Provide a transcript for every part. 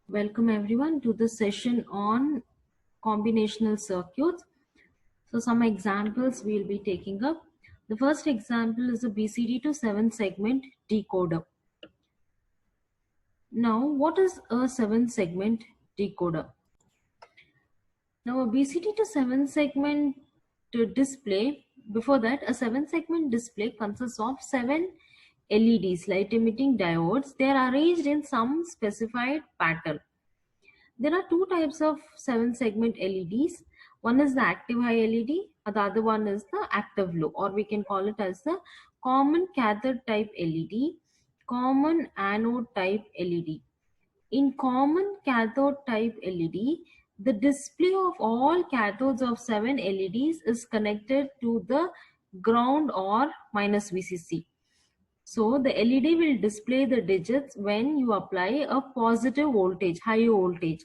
Welcome everyone to the session on combinational circuits. So some examples we'll be taking up. The first example is a BCD to 7 segment decoder. Now what is a 7 segment decoder? Now a BCD to 7 segment display, before that a 7 segment display consists of 7 LEDs, light emitting diodes. They are arranged in some specified pattern. There are two types of 7 segment LEDs. One is the active high LED, the other one is the active low, or we can call it as the common cathode type LED, common anode type LED. In common cathode type LED, the display of all cathodes of 7 LEDs is connected to the ground or minus VCC. So the LED will display the digits when you apply a positive voltage, high voltage.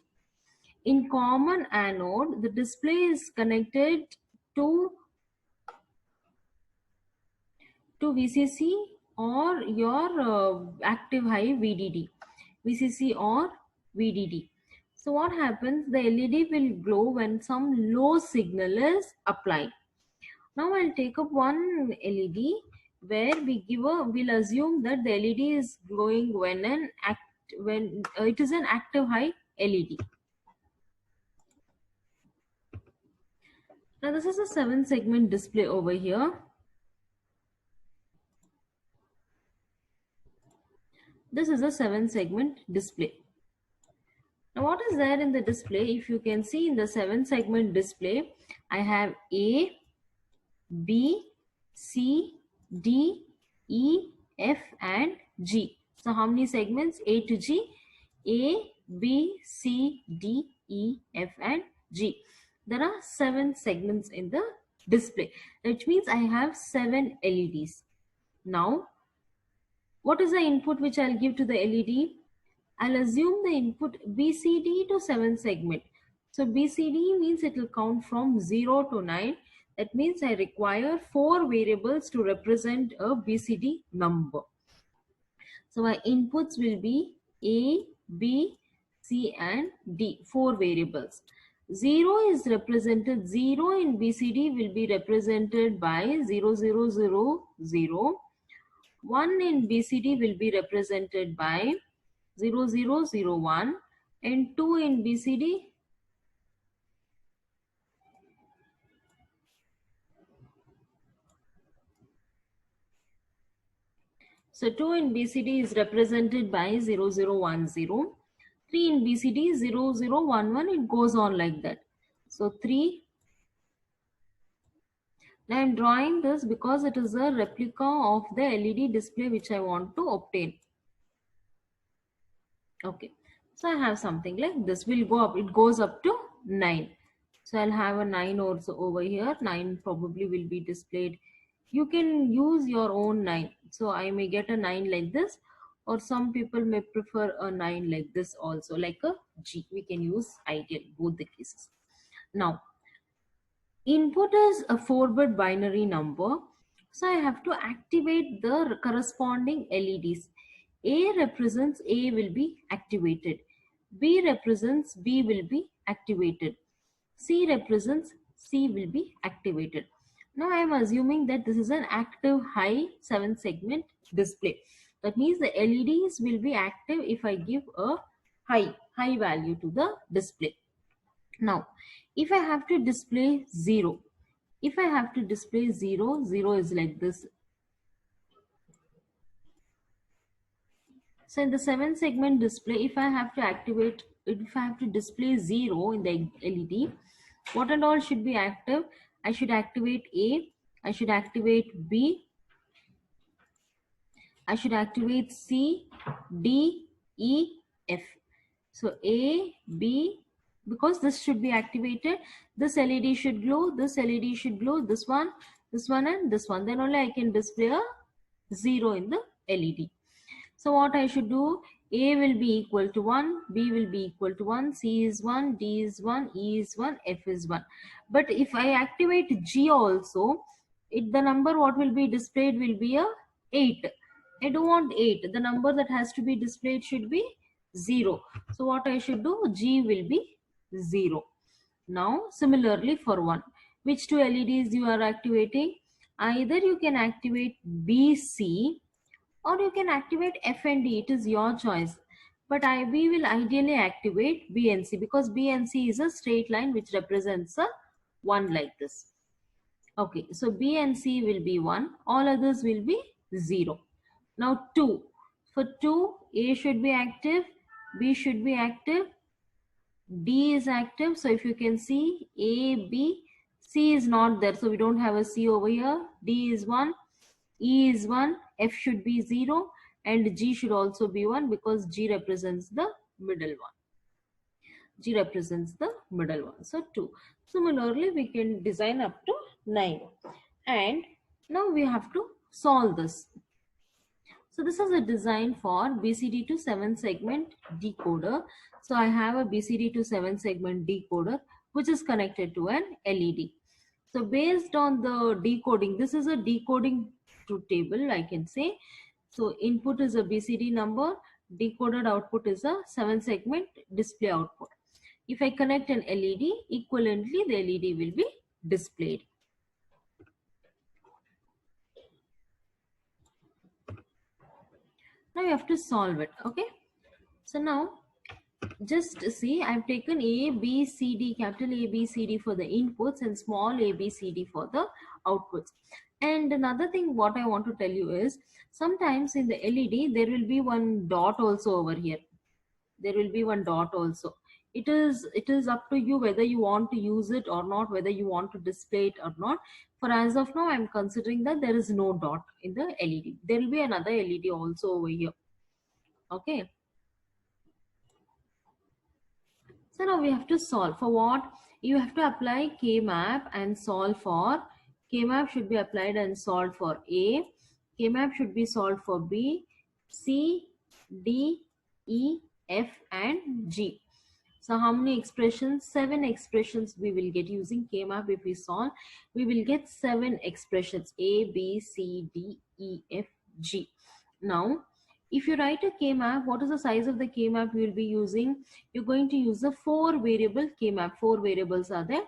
In common anode, the display is connected to VCC or your active high VDD, VCC or VDD. So what happens? The LED will glow when some low signal is applied. Now I'll take up one LED where we'll assume that the LED is glowing when it is an active high LED. Now this is a 7 segment display over here. This is a 7 segment display. Now what is there in the display? If you can see in the 7 segment display, I have A, B, C, D, E, F and G. So how many segments? A to G? A, B, C, D, E, F and G. There are 7 segments in the display, which means I have 7 LEDs. Now, what is the input which I'll give to the LED? I'll assume the input BCD to 7 segment. So BCD means it will count from 0 to 9. That means I require 4 variables to represent a BCD number. So my inputs will be A, B, C and D, 4 variables. 0 is represented, 0 in BCD will be represented by 0, 0, 0, 0. 1 in BCD will be represented by 0, 0, 0, 1 and 2 in BCD so 2 in BCD is represented by 0, 0, 1, 0. 3 in BCD 0, 0, 1, 1. It goes on like that. So 3. Now I am drawing this because it is a replica of the LED display which I want to obtain. Okay. So I have something like this. Will go up. It goes up to 9. So I'll have a 9 also over here. 9 probably will be displayed. You can use your own 9. So I may get a 9 like this, or some people may prefer a 9 like this also, like a G. We can use ideal, both the cases. Now, input is a 4-bit binary number. So I have to activate the corresponding LEDs. A represents A will be activated. B represents B will be activated. C represents C will be activated. Now I am assuming that this is an active high 7 segment display. That means the LEDs will be active if I give a high value to the display. Now, if I have to display 0, if I have to display 0, 0 is like this. So in the 7 segment display, if I have to display 0 in the LED, what and all should be active? I should activate A, I should activate B, I should activate C, D, E, F. So A, B, because this should be activated, this LED should glow, this LED should glow, this one and this one. Then only I can display a 0 in the LED. So what I should do? A will be equal to 1, B will be equal to 1, C is 1, D is 1, E is 1, F is 1. But if I activate G also, the number what will be displayed will be a 8. I don't want 8. The number that has to be displayed should be 0. So what I should do? G will be 0. Now similarly for 1, which two LEDs you are activating? Either you can activate B, C, or you can activate F and D. It is your choice. But we will ideally activate B and C, because B and C is a straight line which represents a 1 like this. Okay, so B and C will be 1, all others will be 0. Now 2. For 2, A should be active, B should be active, D is active. So if you can see, A, B, C is not there. So we don't have a C over here. D is 1, E is 1, F should be 0, and G should also be 1, because G represents the middle one. G represents the middle one. So 2. Similarly, we can design up to 9. And now we have to solve this. So this is a design for BCD to 7 segment decoder. So I have a BCD to 7 segment decoder which is connected to an LED. So based on the decoding, this is a decoding truth table, I can say. So input is a BCD number, decoded output is a 7 segment display output. If I connect an LED, equivalently the LED will be displayed. Now you have to solve it. Okay, so now just see, I've taken A, B, C, D, capital A, B, C, D for the inputs and small a, B, C, D for the outputs. And another thing what I want to tell you is, sometimes in the LED there will be one dot also over here. There will be one dot also. It is up to you whether you want to use it or not, whether you want to display it or not. For as of now, I'm considering that there is no dot in the LED. There will be another LED also over here. Okay. So now we have to solve for what? You have to apply K-map and solve for, K-map should be applied and solved for A, K-map should be solved for B, C, D, E, F and G. So how many expressions? 7 expressions we will get using K-map. If we solve, we will get 7 expressions: A, B, C, D, E, F, G. Now if you write a K-map, what is the size of the K-map you will be using? You're going to use a 4 variable K-map. 4 variables are there.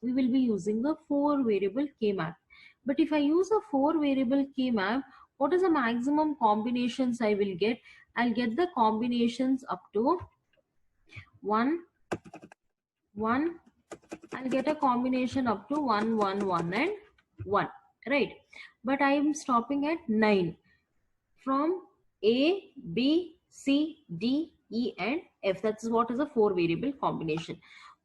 We will be using a 4 variable K-map. But if I use a 4 variable K-map, what is the maximum combinations I will get? I'll get the combinations up to 1, 1. I'll get a combination up to 1, 1, 1 and 1. Right? But I am stopping at 9. From A, B, C, D, E and F. That's what is a 4 variable combination.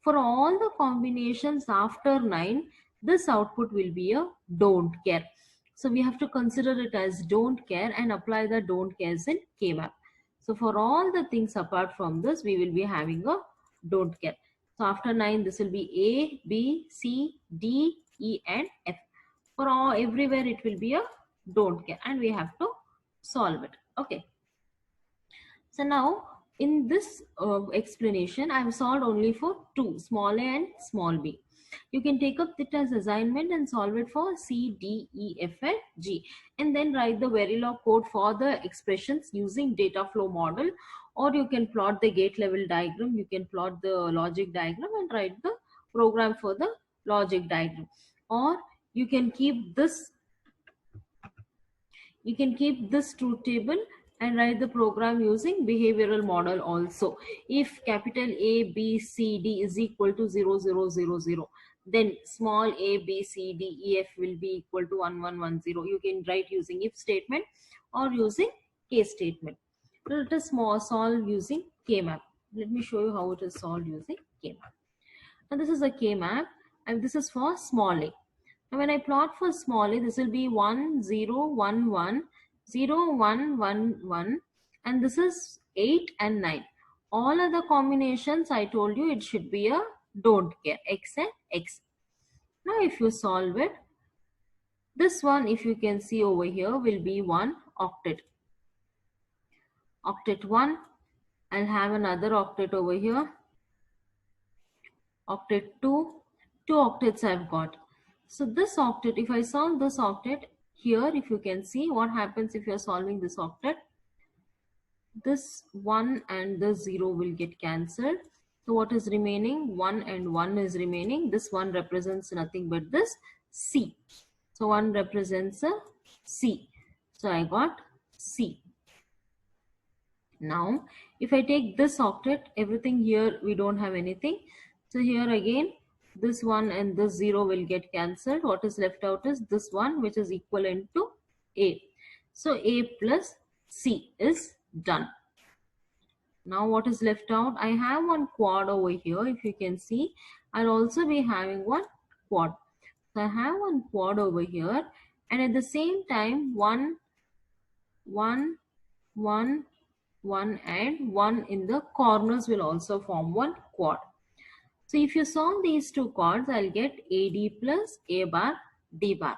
For all the combinations after 9, this output will be a don't care. So we have to consider it as don't care and apply the don't cares in K-map. So for all the things apart from this, we will be having a don't care. So after 9, this will be A, B, C, D, E and F. For all everywhere it will be a don't care, and we have to solve it. Okay, so now in this explanation I have solved only for 2, small a and small b. You can take up it as assignment and solve it for C, D, E, F and G, and then write the Verilog code for the expressions using data flow model, or you can plot the gate level diagram, you can plot the logic diagram and write the program for the logic diagram, or you can keep this truth table and write the program using behavioral model also. If capital A, B, C, D is equal to 0, 0, 0, 0, then small a, B, C, D, E, F will be equal to 1, 1, 1, 0. You can write using if statement or using case statement. Let us solve using K-map. Let me show you how it is solved using K-map. Now this is a K-map and this is for small a. Now when I plot for small a, this will be 1, 0, 1, 1, 0, 1, 1, 1, and this is 8 and 9. All other combinations I told you it should be a don't care, X and X. Now if you solve it, this one, if you can see over here, will be 1 octet. Octet 1, I'll have another octet over here. Octet 2, 2 octets I've got. So this octet, if I solve this octet here, if you can see what happens if you're solving this octet, this 1 and the 0 will get cancelled. So what is remaining? 1 and 1 is remaining. This 1 represents nothing but this C. So 1 represents a C. So I got C. Now, if I take this octet, everything here, we don't have anything. So here again, this 1 and this 0 will get cancelled. What is left out is this 1, which is equivalent to A. So A plus C is done. Now what is left out? I have one quad over here. If you can see, I'll also be having one quad. So I have one quad over here, and at the same time, 1, 1, 1, 1 and 1 in the corners will also form one quad. So if you solve these two quads, I'll get AD plus A bar D bar.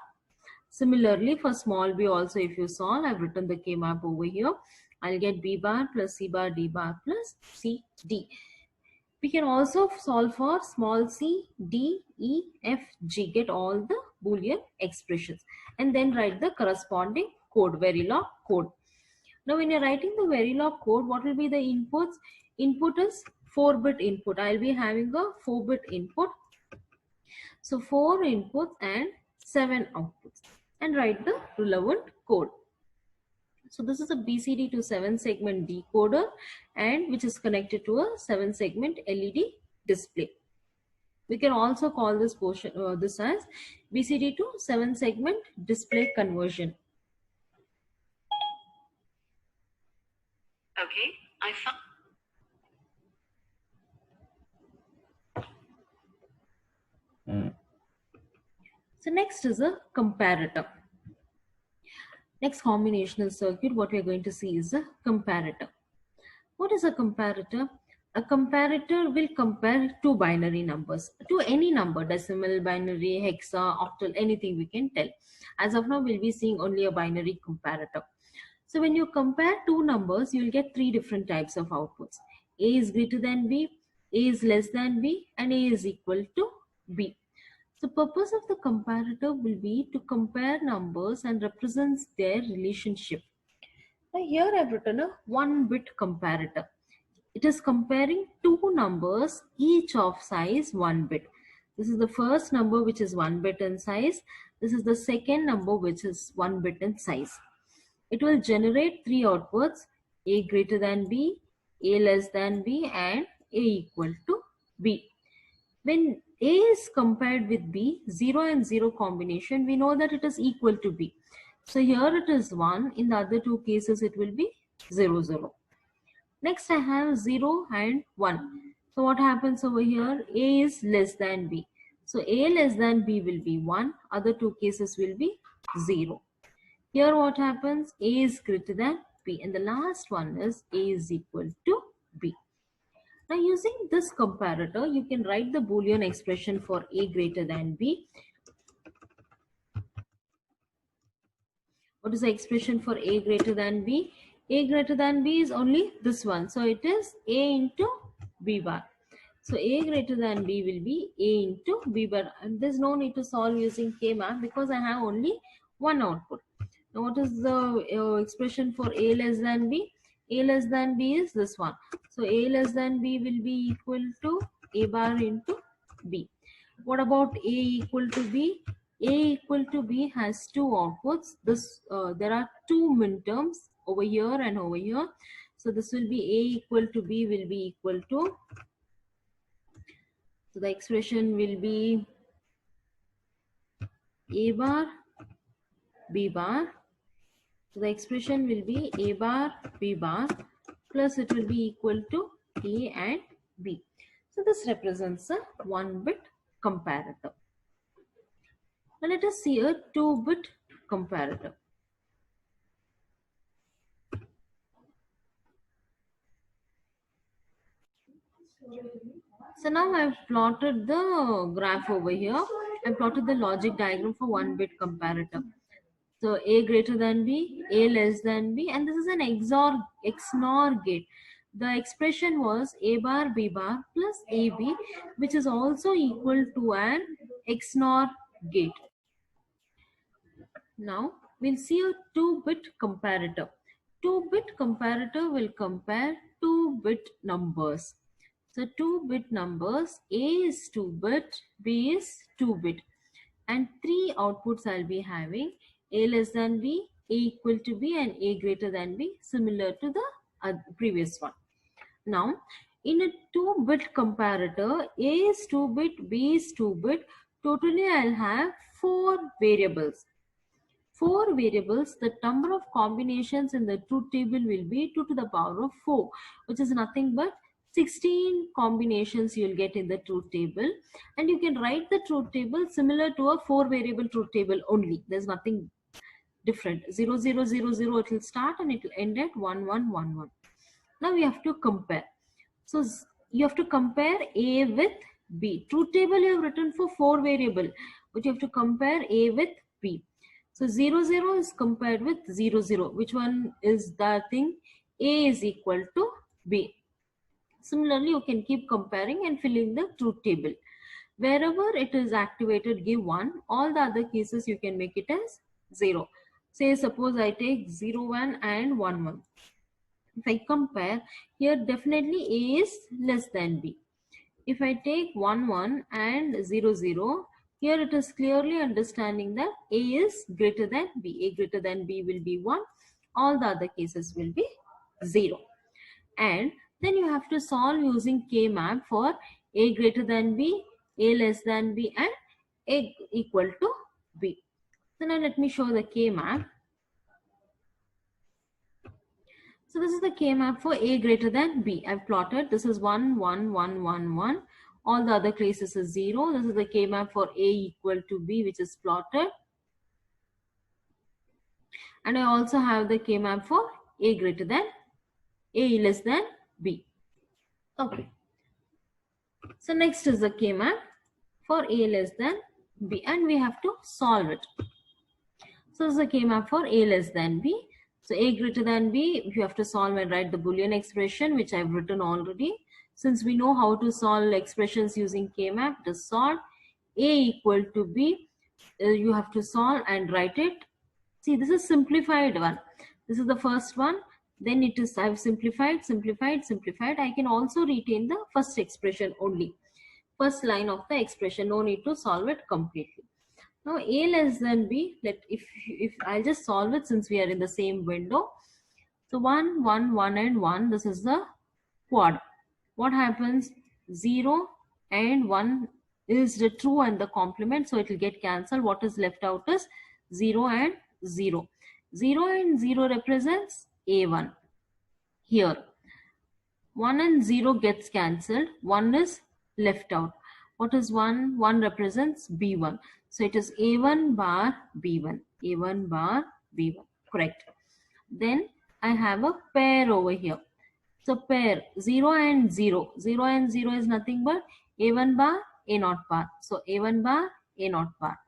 Similarly, for small b also, if you solve, I've written the K map over here. I'll get B bar plus C bar D bar plus C D. We can also solve for small c, d, e, f, g, get all the Boolean expressions, and then write the corresponding code, Verilog code. Now, when you're writing the Verilog code, what will be the inputs? Input is 4-bit input. I'll be having a 4-bit input. So 4 inputs and 7 outputs, and write the relevant code. So this is a BCD to 7-segment decoder, and which is connected to a 7-segment LED display. We can also call this portion this as BCD to 7-segment display conversion. Okay, I found. So next is a comparator. Next combinational circuit, what we are going to see is a comparator. What is a comparator? A comparator will compare two binary numbers to any number, decimal, binary, hexa, octal, anything we can tell. As of now, we'll be seeing only a binary comparator. So when you compare two numbers, you'll get three different types of outputs. A is greater than B, A is less than B, and A is equal to B. The purpose of the comparator will be to compare numbers and represents their relationship. Now here I've written a 1-bit comparator. It is comparing two numbers, each of size 1 bit. This is the first number which is 1 bit in size. This is the second number which is 1 bit in size. It will generate three outputs: A greater than B, A less than B, and A equal to B. When A is compared with B, 0 and 0 combination, we know that it is equal to B. So here it is 1. In the other two cases, it will be 0, 0. Next, I have 0 and 1. So what happens over here? A is less than B. So A less than B will be 1. Other two cases will be 0. Here what happens? A is greater than B. And the last one is A is equal to B. Now using this comparator, you can write the Boolean expression for A greater than B. What is the expression for A greater than B? A greater than B is only this one. So it is A into B bar. So A greater than B will be A into B bar. And there's no need to solve using K map because I have only one output. Now what is the expression for A less than B? A less than B is this one. So A less than B will be equal to A bar into B. What about A equal to B? A equal to B has two outputs. There are two minterms over here and over here. So this will be A equal to B will be equal to. So the expression will be A bar B bar. So the expression will be A bar B bar plus it will be equal to A and B. So this represents a 1-bit comparator. Now let us see a 2-bit comparator. So now I've plotted the graph over here. I plotted the logic diagram for 1-bit comparator. So A greater than B, A less than B, and this is an XNOR gate. The expression was A bar B bar plus AB, which is also equal to an XNOR gate. Now we'll see a 2-bit comparator. 2-bit comparator will compare 2-bit numbers. So 2-bit numbers, A is 2-bit, B is 2-bit. And 3 outputs I'll be having: A less than B, A equal to B, and A greater than B, similar to the previous one. Now, in a 2-bit comparator, A is 2-bit, B is 2-bit. Totally, I'll have 4 variables. 4 variables, the number of combinations in the truth table will be 2 to the power of 4, which is nothing but 16 combinations you'll get in the truth table. And you can write the truth table similar to a 4 variable truth table only. There's nothing different. 0 0 0 0, it will start and it will end at 1 1 1 1. Now we have to compare. So you have to compare A with B. Truth table you have written for 4 variable, but you have to compare A with B. So 0 0 is compared with 0 0. Which one is the thing? A is equal to B. Similarly, you can keep comparing and filling the truth table. Wherever it is activated, give 1. All the other cases you can make it as 0. Say suppose I take 0 1 and 1 1. If I compare, here definitely A is less than B. If I take 1 1 and 0 0, here it is clearly understanding that A is greater than B. A greater than B will be 1. All the other cases will be 0. And then you have to solve using K-map for A greater than B, A less than B, and A equal to B. So now let me show the K-map. So this is the K-map for A greater than B. I've plotted. This is 1, 1, 1, 1, 1. All the other cases is 0. This is the K-map for A equal to B, which is plotted. And I also have the K-map for A greater than, A less than B. Okay. So next is the K-map for A less than B, and we have to solve it. So this is the K-map for A less than B. So A greater than B, you have to solve and write the Boolean expression, which I've written already. Since we know how to solve expressions using K-map, just solve. A equal to B, you have to solve and write it. See, this is simplified one. This is the first one. Then it is, I've simplified, simplified, simplified. I can also retain the first expression only. First line of the expression, no need to solve it completely. Now A less than B, if I'll just solve it since we are in the same window. So 1, 1, 1 and 1, this is the quad. What happens? 0 and 1 is the true and the complement, so it will get cancelled. What is left out is 0 and 0. 0 and 0 represents A1. Here 1 and 0 gets cancelled, 1 is left out. What is 1? 1 represents B1. So it is A1 bar B1. A1 bar B1. Correct. Then I have a pair over here. So pair 0 and 0. 0 and 0 is nothing but A1 bar A0 bar. So A1 bar A0 bar.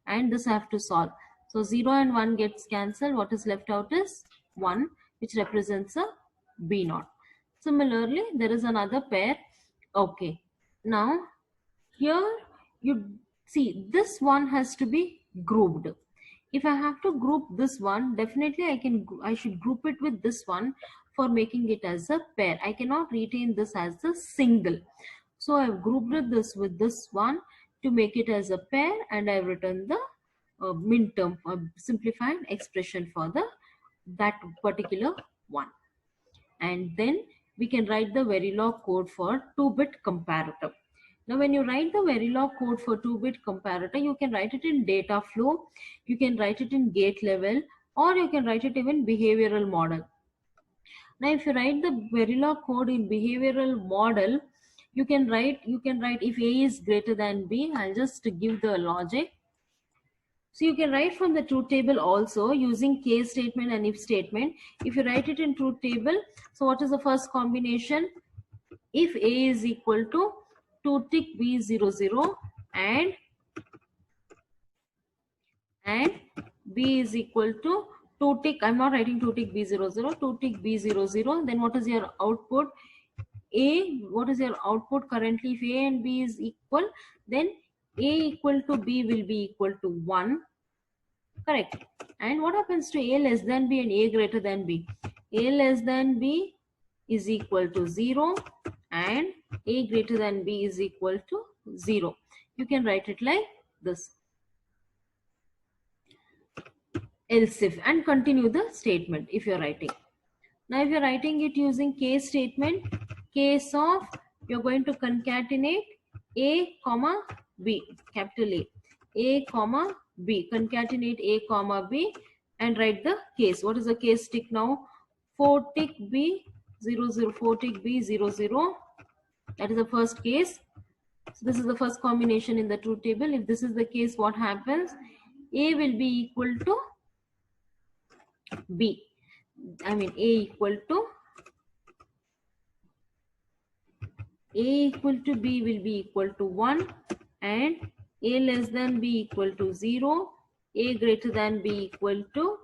And this I have to solve. So 0 and 1 gets cancelled. What is left out is 1, which represents a B0. Similarly, there is another pair. Okay. Now here you see this one has to be grouped. If I have to group this one, definitely I should group it with this one for making it as a pair. I cannot retain this as a single. So I've grouped this with this one to make it as a pair, and I've written the minterm simplified expression for that particular one. And then we can write the Verilog code for 2-bit comparator. Now, when you write the Verilog code for 2-bit comparator, you can write it in data flow, you can write it in gate level, or you can write it even behavioral model. Now, if you write the Verilog code in behavioral model, you can write if A is greater than B. I'll just give the logic. So you can write from the truth table also using case statement and if statement. If you write it in truth table, so what is the first combination? If A is equal to 2 tick B00 and B is equal to 2 tick, I'm not writing 2 tick B00, 2 tick B00, then what is your output? A, what is your output currently? If A and B is equal, then A equal to B will be equal to 1. Correct. And what happens to A less than B and A greater than B? A less than B is equal to 0 and A greater than B is equal to 0. You can write it like this. Else if, and continue the statement if you're writing. Now if you're writing it using case statement, case of, you're going to concatenate A comma B, capital A comma B, concatenate A comma B and write the case. What is the case tick now? 4 tick B 0 0, 4 tick B 0 0. That is the first case. So this is the first combination in the truth table. If this is the case, what happens? A will be equal to B. I mean A equal to B will be equal to 1 and A less than B equal to 0, A greater than B equal to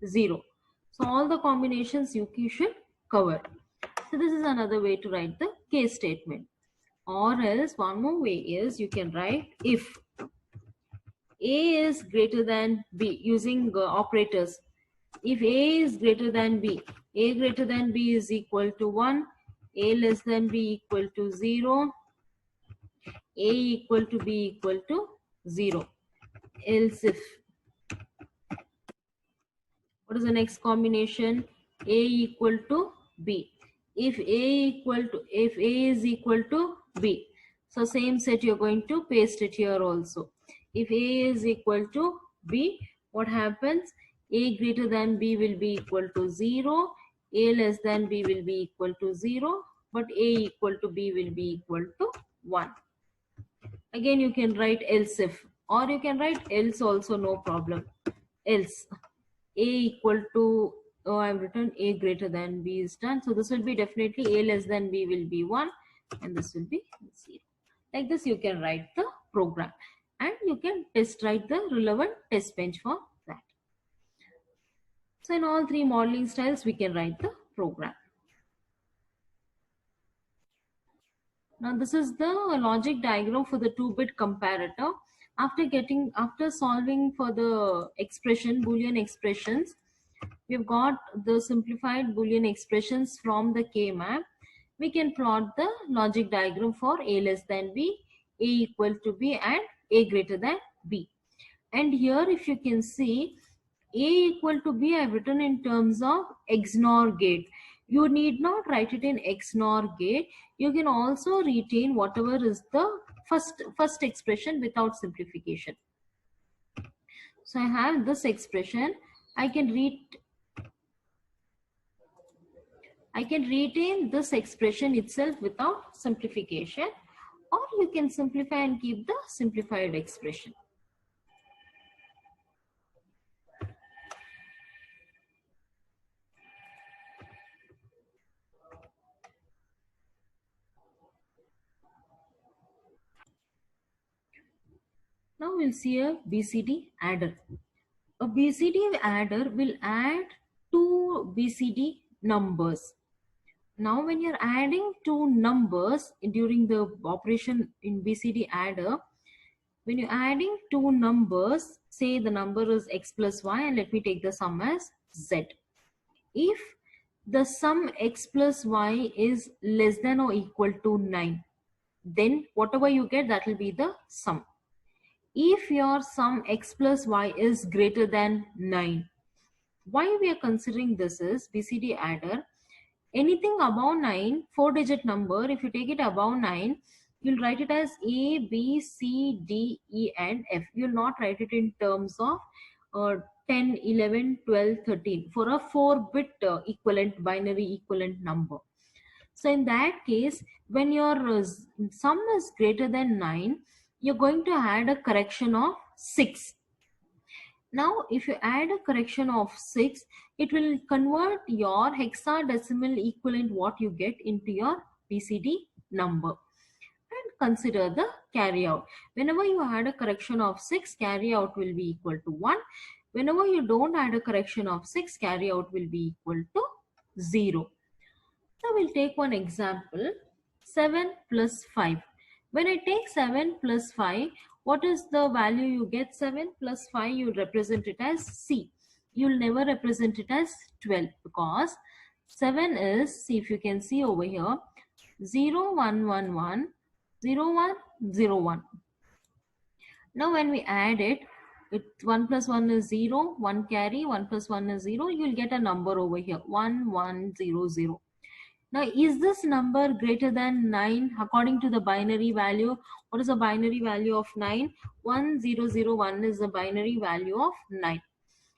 0. So all the combinations you should cover. So this is another way to write the case statement. Or else one more way is you can write if A is greater than B using operators. If A is greater than B, A greater than B is equal to 1, A less than B equal to 0, A equal to B equal to 0. Else if. What is the next combination? A equal to B. If A is equal to B. So same set you're going to paste it here also. If A is equal to B, what happens? A greater than B will be equal to 0. A less than B will be equal to 0. But A equal to B will be equal to 1. Again you can write else if. Or you can write else also, no problem. Else. A equal to, I've written A greater than B is done. So this will be definitely A less than B will be 1 and this will be 0. Like this you can write the program and you can write the relevant test bench for that. So in all three modeling styles we can write the program. Now this is the logic diagram for the 2-bit comparator. After solving for the Boolean expressions, we've got the simplified Boolean expressions from the K-map. We can plot the logic diagram for A less than B, A equal to B and A greater than B. And here if you can see, A equal to B I've written in terms of XNOR gate. You need not write it in XNOR gate. You can also retain whatever is the first expression without simplification. So I have this expression. I can retain this expression itself without simplification, or you can simplify and keep the simplified expression. Now we'll see a BCD adder. A BCD adder will add two BCD numbers. Now when you're adding two numbers during the operation in BCD adder, when you're adding two numbers, say the number is x plus y and let me take the sum as z. If the sum x plus y is less than or equal to 9, then whatever you get, that will be the sum. If your sum x plus y is greater than 9, why we are considering this is BCD adder, anything above 9, 4-digit number, if you take it above 9, you'll write it as A, B, C, D, E and F. You'll not write it in terms of 10, 11, 12, 13 for a 4-bit equivalent, binary equivalent number. So in that case, when your sum is greater than 9, you're going to add a correction of 6. Now, if you add a correction of 6, it will convert your hexadecimal equivalent what you get into your BCD number. And consider the carry out. Whenever you add a correction of 6, carry out will be equal to 1. Whenever you don't add a correction of 6, carry out will be equal to 0. So we'll take one example, 7 plus 5. When I take 7 plus 5, what is the value you get? 7 plus 5, you represent it as C. You'll never represent it as 12 because 7 is, see if you can see over here, 0, 1, 1, 1, 0, 1, 0, 1. Now when we add it, 1 plus 1 is 0, 1 carry, 1 plus 1 is 0, you will get a number over here, 1, 1, 0, 0. Now, is this number greater than 9 according to the binary value? What is the binary value of 9? 1001 is the binary value of 9.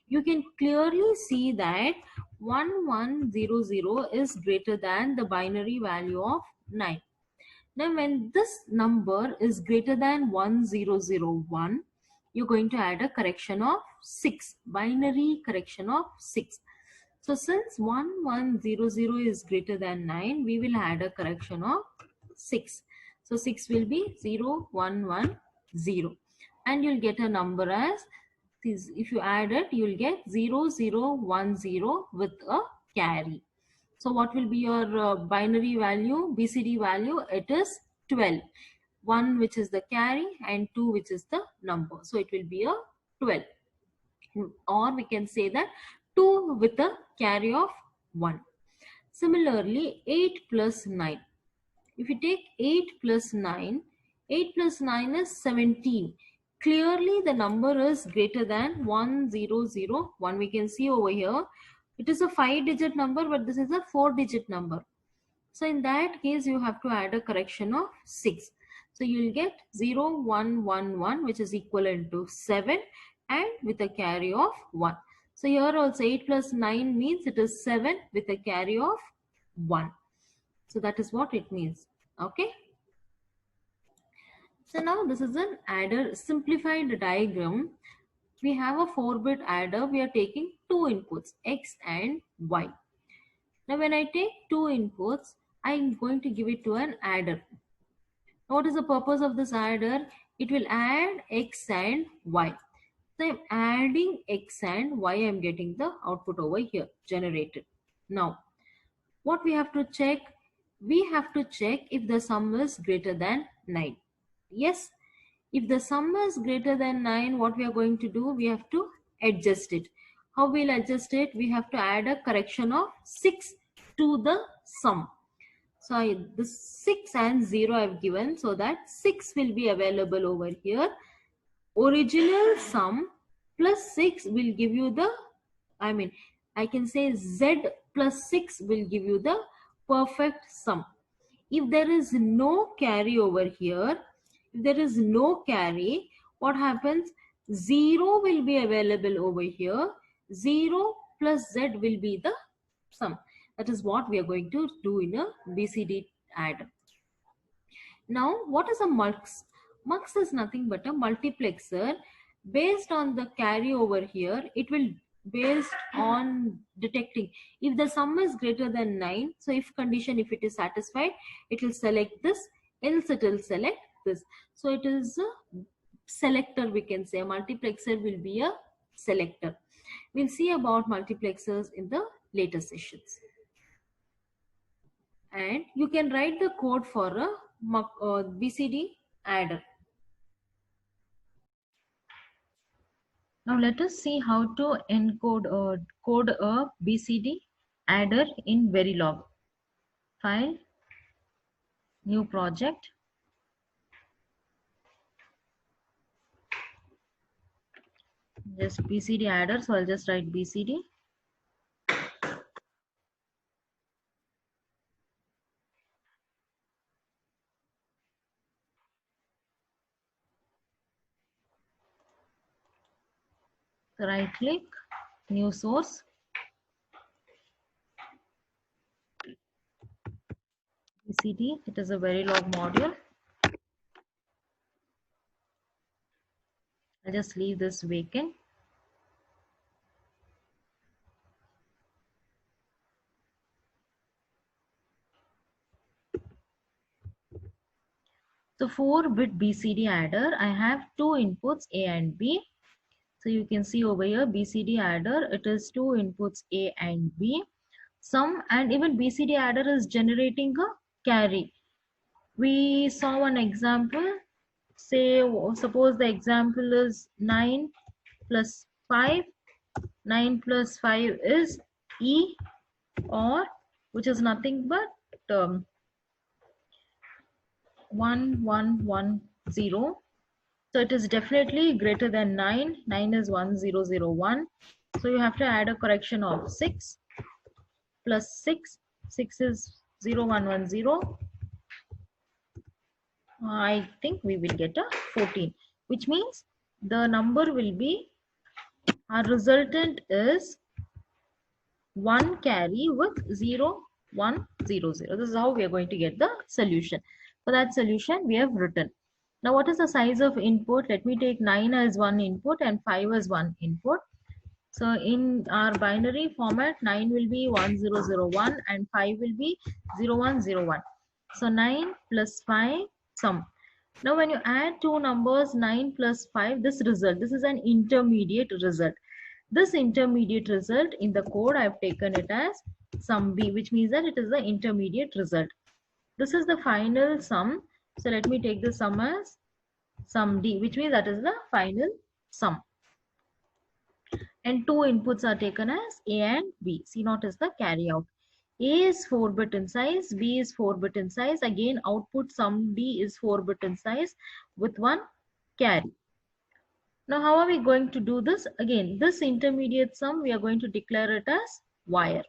You can clearly see that 1100 is greater than the binary value of 9. Now, when this number is greater than 1001, you're going to add a correction of 6, binary correction of 6. So since 1100 is greater than 9, we will add a correction of 6. So 6 will be 0110, and you'll get a number as, if you add it, you'll get 0010 with a carry. So what will be your binary value, BCD value? It is 12. 1 which is the carry and 2 which is the number. So it will be a 12. Or we can say that 2 with a carry of 1. Similarly, 8 plus 9. If you take 8 plus 9, 8 plus 9 is 17. Clearly the number is greater than 1001. We can see over here, it is a 5-digit number, but this is a 4-digit number. So in that case, you have to add a correction of 6. So you will get 0111, which is equivalent to 7, and with a carry of 1. So here also 8 plus 9 means it is 7 with a carry of 1. So that is what it means. Okay. So now this is an adder simplified diagram. We have a 4-bit adder. We are taking 2 inputs, X and Y. Now when I take 2 inputs, I am going to give it to an adder. What is the purpose of this adder? It will add X and Y. So I am adding X and Y. I am getting the output over here generated. Now what we have to check? We have to check if the sum is greater than 9. Yes, if the sum is greater than 9, what we are going to do? We have to adjust it. How we'll adjust it? We have to add a correction of 6 to the sum. So the 6 and 0 I have given, so that 6 will be available over here. Original sum plus 6 will give you the, I can say Z plus 6 will give you the perfect sum. If there is no carry over here, if there is no carry, what happens? 0 will be available over here. 0 plus Z will be the sum. That is what we are going to do in a BCD adder. Now, what is a mux? Mux is nothing but a multiplexer. Based on the carry over here, it will based on detecting if the sum is greater than 9. So if condition, if it is satisfied, it will select this, else it will select this. So it is a selector, we can say. A multiplexer will be a selector. We'll see about multiplexers in the later sessions. And you can write the code for a BCD adder. Now let us see how to encode code a BCD adder in Verilog. File, new project. Just BCD adder, so I'll just write BCD. Right click, new source. BCD, it is a Verilog module. I'll just leave this vacant. So 4-bit BCD adder, I have 2 inputs A and B. So you can see over here BCD adder, it is 2 inputs A and B. Sum, and even BCD adder is generating a carry. We saw one example. Say, suppose the example is 9 plus 5. 9 plus 5 is E, or which is nothing but 1110. So it is definitely greater than 9. 9 is 1001. So you have to add a correction of 6 plus 6. 6 is 0110. I think we will get a 14, which means the number will be, our resultant is 1 carry with 0 1 0 0. This is how we are going to get the solution. For that solution we have written. Now what is the size of input? Let me take 9 as one input and 5 as one input. So in our binary format, 9 will be 1001 and 5 will be 0101. So 9 plus 5 sum. Now when you add two numbers 9 plus 5, this result, this is an intermediate result. This intermediate result in the code I have taken it as sum B, which means that it is the intermediate result. This is the final sum. So let me take the sum as sum D, which means that is the final sum. And two inputs are taken as A and B. C0 is the carry out. A is 4-bit in size, B is 4-bit in size. Again, output sum D is 4-bit in size with one carry. Now, how are we going to do this? Again, this intermediate sum, we are going to declare it as wire.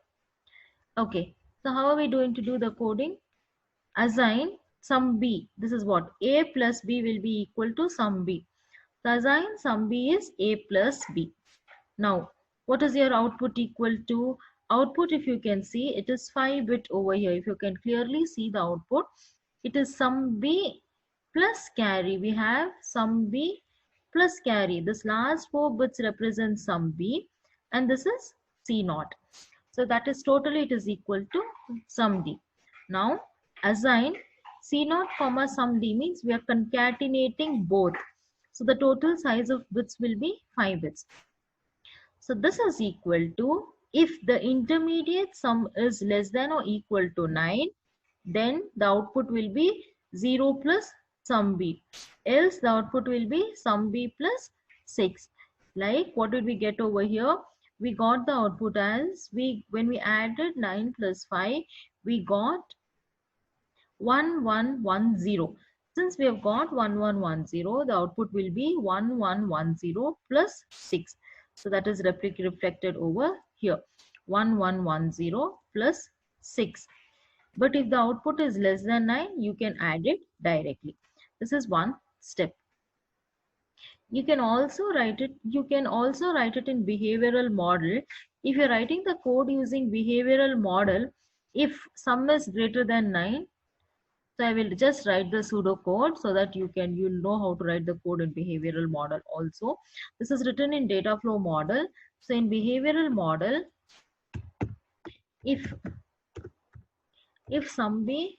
Okay, so how are we going to do the coding? Assign sum B. This is what? A plus B will be equal to sum B. So assign sum B is A plus B. Now, what is your output equal to? Output, if you can see, it is 5-bit over here. If you can clearly see the output, it is sum B plus carry. We have sum B plus carry. This last 4 bits represent sum B and this is C0. So that is totally it is equal to sum D. Now, assign C0 comma sum D means we are concatenating both. So the total size of bits will be 5 bits. So this is equal to, if the intermediate sum is less than or equal to 9, then the output will be 0 plus sum B. Else the output will be sum B plus 6. Like what did we get over here? We got the output as, when we added 9 plus 5, we got 1110. Since we have got 1110, the output will be 1110 plus 6. So that is reflected over here, 1110 plus 6. But if the output is less than 9, you can add it directly. This is one step. You can also write it in behavioral model. If you're writing the code using behavioral model, if sum is greater than 9, so I will just write the pseudo code so that you'll know how to write the code in behavioral model also. This is written in data flow model. So in behavioral model, if sum B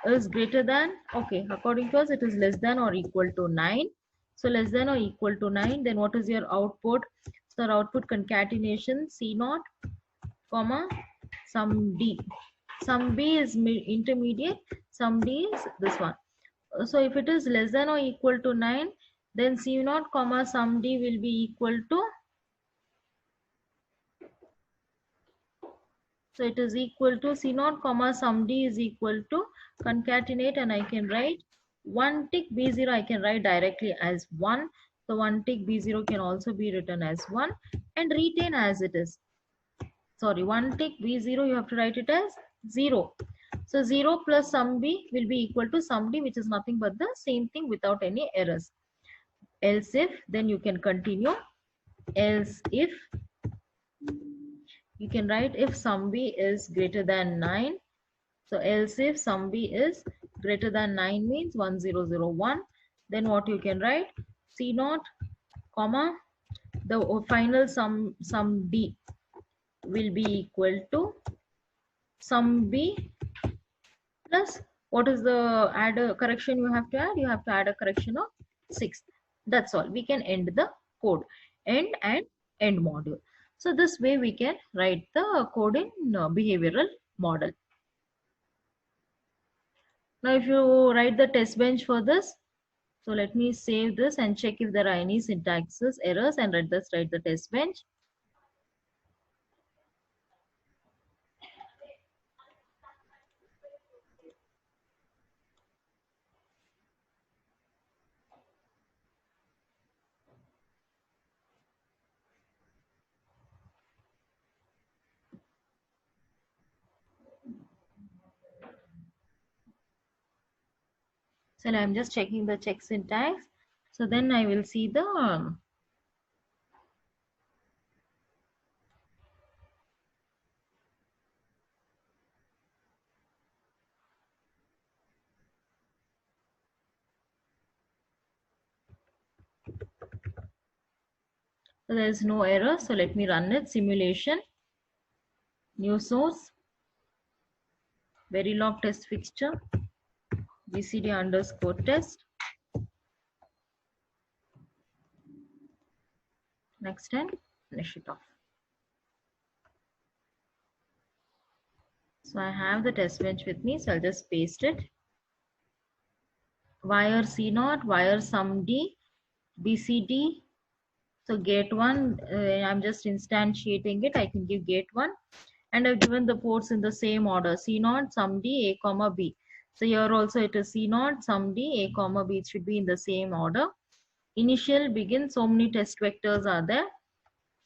is greater than, okay, according to us it is less than or equal to 9. So less than or equal to 9, then what is your output? So our output concatenation C0 comma sum D. Sum B is intermediate, sum D is this one. So if it is less than or equal to 9, then C0 comma sum D will be equal to, so it is equal to C0 comma sum D is equal to, concatenate, and I can write 1 tick B0 I can write directly as 1. So 1 tick B0 can also be written as 1 and retain as it is. Sorry, 1 tick B0 you have to write it as 0. So 0 plus sum B will be equal to sum D, which is nothing but the same thing without any errors. Else if, then you can continue. Else if, you can write if sum B is greater than 9. So else if sum B is greater than 9 means 1001. Then what you can write? C0 comma the final sum D will be equal to sum B plus, what is the add a correction you have to add? You have to add a correction of 6. That's all. We can end the code. End and end module. So this way we can write the code in behavioral model. Now if you write the test bench for this, so let me save this and check if there are any syntaxes errors and write the test bench. So I'm just checking the check syntax. So then I will see the so there is no error. So let me run it. Simulation, new source, Verilog test fixture, BCD_test. Next and finish it off. So I have the test bench with me, so I'll just paste it. Wire C0, wire SUMD, BCD. So gate 1, I'm just instantiating it. I can give gate 1. And I've given the ports in the same order. C0, SUMD, A, comma, B. So here also it is C0, SUMD, A, comma, B. It should be in the same order. Initial, begin, so many test vectors are there.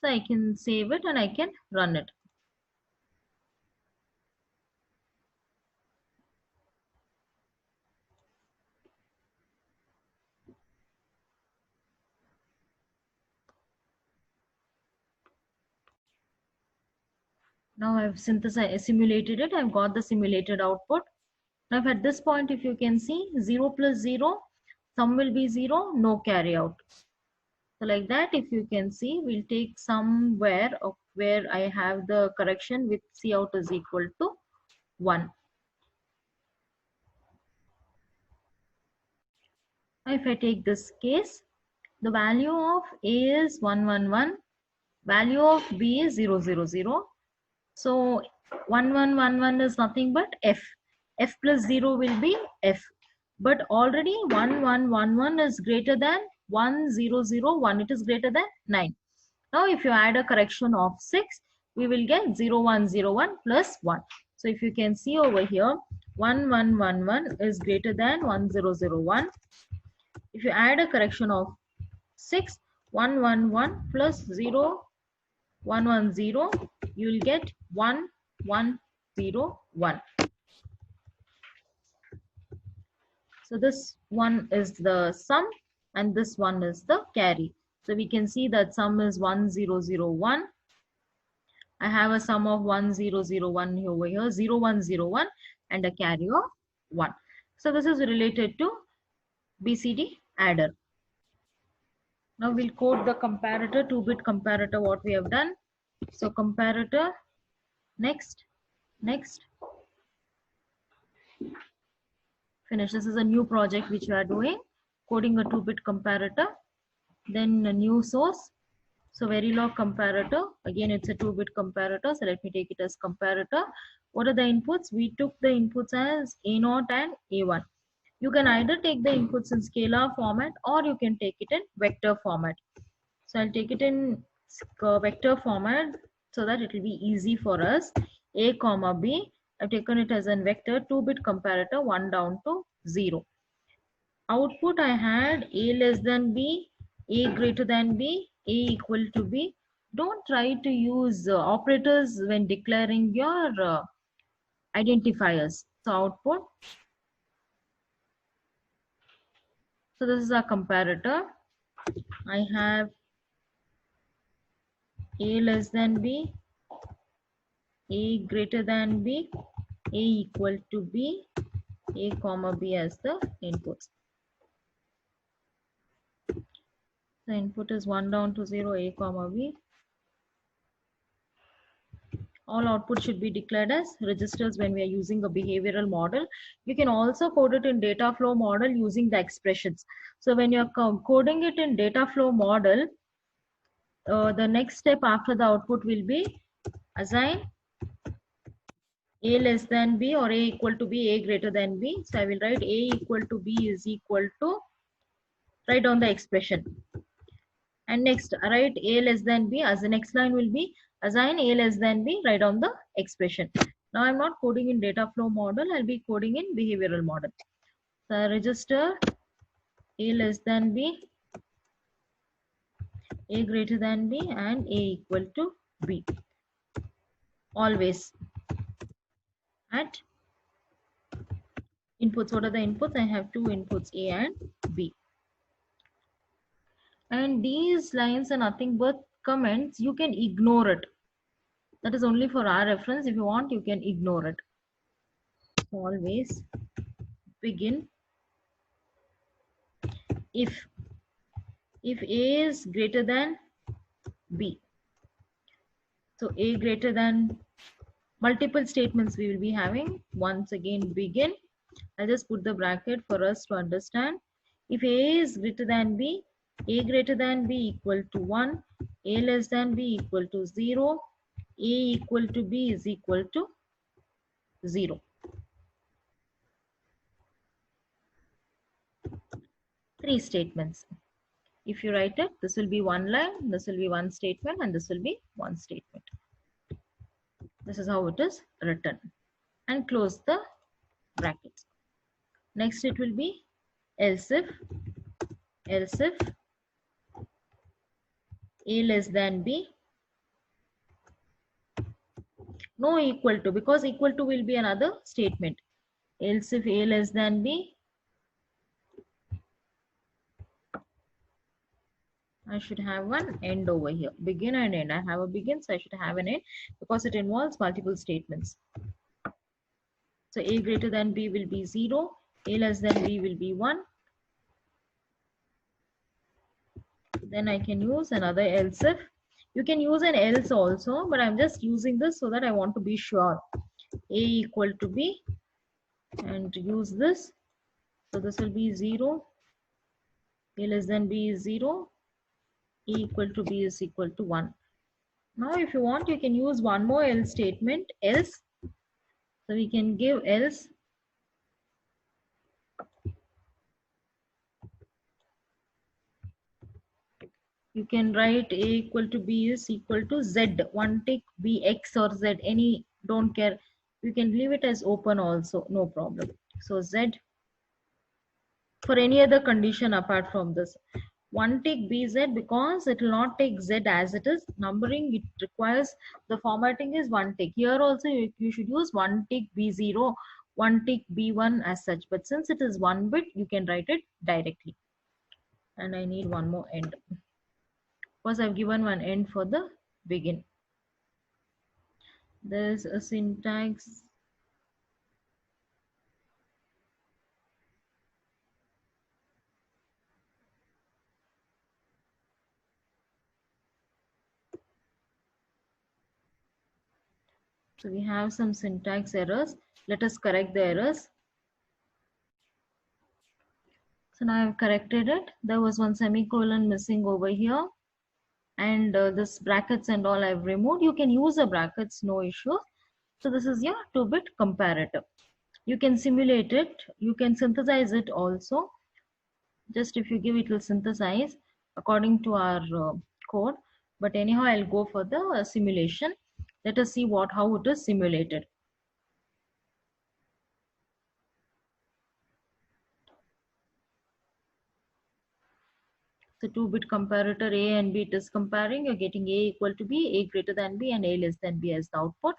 So I can save it and I can run it. Now I've simulated it. I've got the simulated output. Now if at this point, if you can see 0 plus 0, sum will be 0, no carry out. So like that, if you can see, we'll take somewhere of where I have the correction with Cout is equal to 1. Now if I take this case, the value of A is 111, value of B is 000. So 1111 is nothing but F. F plus 0 will be F. But already 1111 is greater than 1001. It is greater than 9. Now if you add a correction of 6, we will get 0101 plus 1. So if you can see over here, 1111 is greater than 1001. If you add a correction of 6, 111 plus 0110, you will get 1101. So this one is the sum and this one is the carry. So we can see that sum is 1001. I have a sum of 1001 over here, 0101 and a carry of 1. So this is related to BCD adder. Now we'll code the comparator, 2-bit comparator, what we have done. So comparator, next, finish. This is a new project which we are doing, coding a 2-bit comparator. Then a new source. So Verilog comparator, again it's a 2-bit comparator. So let me take it as comparator. What are the inputs? We took the inputs as A0 and A1. You can either take the inputs in scalar format or you can take it in vector format. So I'll take it in vector format so that it will be easy for us. A comma B, I've taken it as a vector, 2-bit comparator, 1 down to 0. Output I had A less than B, A greater than B, A equal to B. Don't try to use operators when declaring your identifiers. So output. So this is our comparator. I have A less than B, A greater than B, A equal to B, A comma B as the inputs. The input is 1 down to 0, A comma B. All output should be declared as registers when we are using a behavioral model. You can also code it in data flow model using the expressions. So when you're coding it in data flow model, the next step after the output will be assign A less than B or A equal to B, A greater than B. So I will write A equal to B is equal to, write down the expression. And next, write A less than B, as the next line will be assign A less than B, write down the expression. Now I'm not coding in data flow model, I'll be coding in behavioral model. So register A less than B, A greater than B, and A equal to B. Always at inputs. What are the inputs? I have two inputs, A and B. And these lines are nothing but comments. You can ignore it. That is only for our reference. If you want, you can ignore it. So always begin if A is greater than B. So A greater than, multiple statements we will be having. Once again, begin. I just put the bracket for us to understand. If A is greater than B, A greater than B equal to 1, A less than B equal to 0, A equal to B is equal to 0. Three statements. If you write it, this will be one line, this will be one statement, and this will be one statement. This is how it is written. And close the brackets. Next it will be else if A less than B, no equal to, because equal to will be another statement. Else if A less than B, I should have one end over here, begin and end. I have a begin, so I should have an end because it involves multiple statements. So A greater than B will be 0, A less than B will be 1. Then I can use another else if. You can use an else also, but I'm just using this so that I want to be sure. A equal to B, and use this. So this will be 0, A less than B is 0, A equal to B is equal to 1. Now if you want, you can use one more else statement, else. So we can give else. You can write A equal to B is equal to Z. One tick, B, X or Z, any, don't care. You can leave it as open also, no problem. So Z for any other condition apart from this. One tick BZ because it will not take Z as it is. Numbering, it requires, the formatting is one tick. Here also you should use one tick B0, one tick B1 as such. But since it is one bit, you can write it directly. And I need one more end. Because I've given one end for the begin. There's a syntax. So we have some syntax errors. Let us correct the errors. So now I've corrected it. There was one semicolon missing over here. And this brackets and all I've removed. You can use the brackets, no issue. So this is your 2-bit comparator. You can simulate it. You can synthesize it also. Just if you give it will synthesize according to our code. But anyhow, I'll go for the simulation. Let us see how it is simulated. So 2-bit comparator A and B, it is comparing. You're getting A equal to B, A greater than B, and A less than B as the output.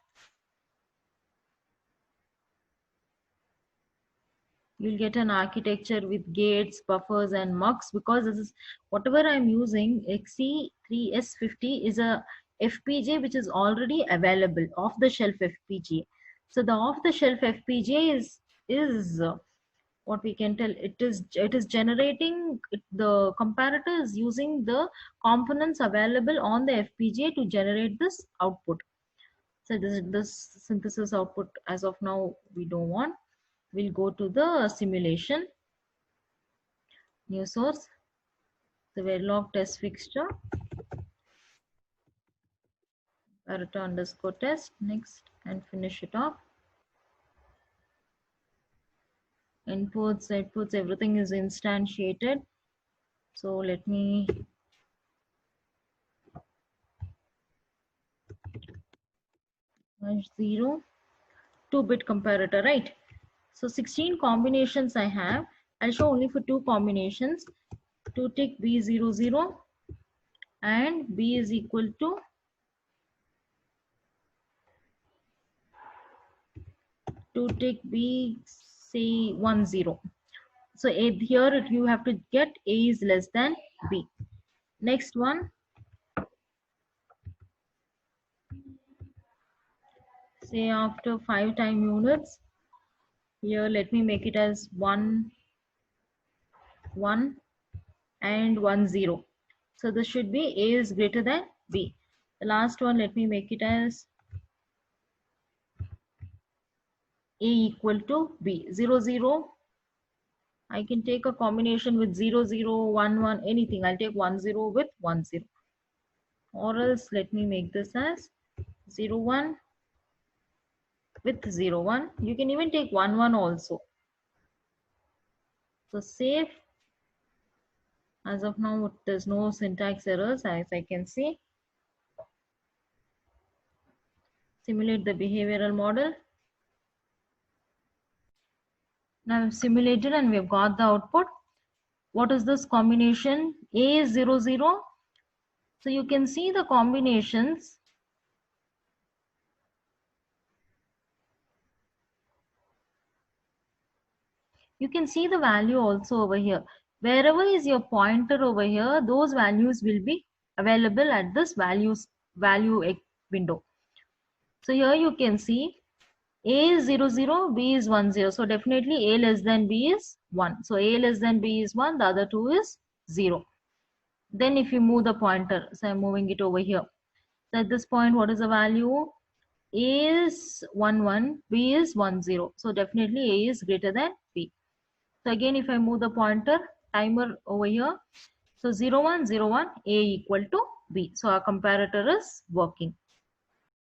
You'll get an architecture with gates, buffers, and mux, because this is whatever I'm using. XE3S50 is a FPGA which is already available, off-the-shelf FPGA. So the off-the-shelf FPGA is what we can tell. It is generating, the comparator is using the components available on the FPGA to generate this output. So this synthesis output as of now we don't want. We'll go to the simulation. New source, the Verilog test fixture, Pareto underscore test, next, and finish it off. Inputs, outputs, everything is instantiated. So let me merge 0, 2-bit comparator, right? So 16 combinations I have. I'll show only for 2 combinations. 2 tick B00 and B is equal to 2 tick B6 say 1 0. So here you have to get A is less than B. Next one, say after 5 time units, here let me make it as 1 1 and 1 0. So this should be A is greater than B. The last one, let me make it as A equal to B. 0 0. I can take a combination with 0 0, 1 1, anything. I'll take 1 0 with 1 0. Or else let me make this as 0 1 with 0 1. You can even take 1 1 also. So safe. As of now, there's no syntax errors as I can see. Simulate the behavioral model. Now I've simulated and we've got the output. What is this combination? A is 0 0. So you can see the combinations. You can see the value also over here. Wherever is your pointer over here, those values will be available at this value window. So here you can see A is 0 0, B is 1 0. So definitely A less than B is 1. So A less than B is 1, the other two is 0. Then if you move the pointer, so I'm moving it over here. So at this point, what is the value? A is 1 1, B is 1 0. So definitely A is greater than B. So again, if I move the pointer, timer over here. So 0 1 0 1, A equal to B. So our comparator is working.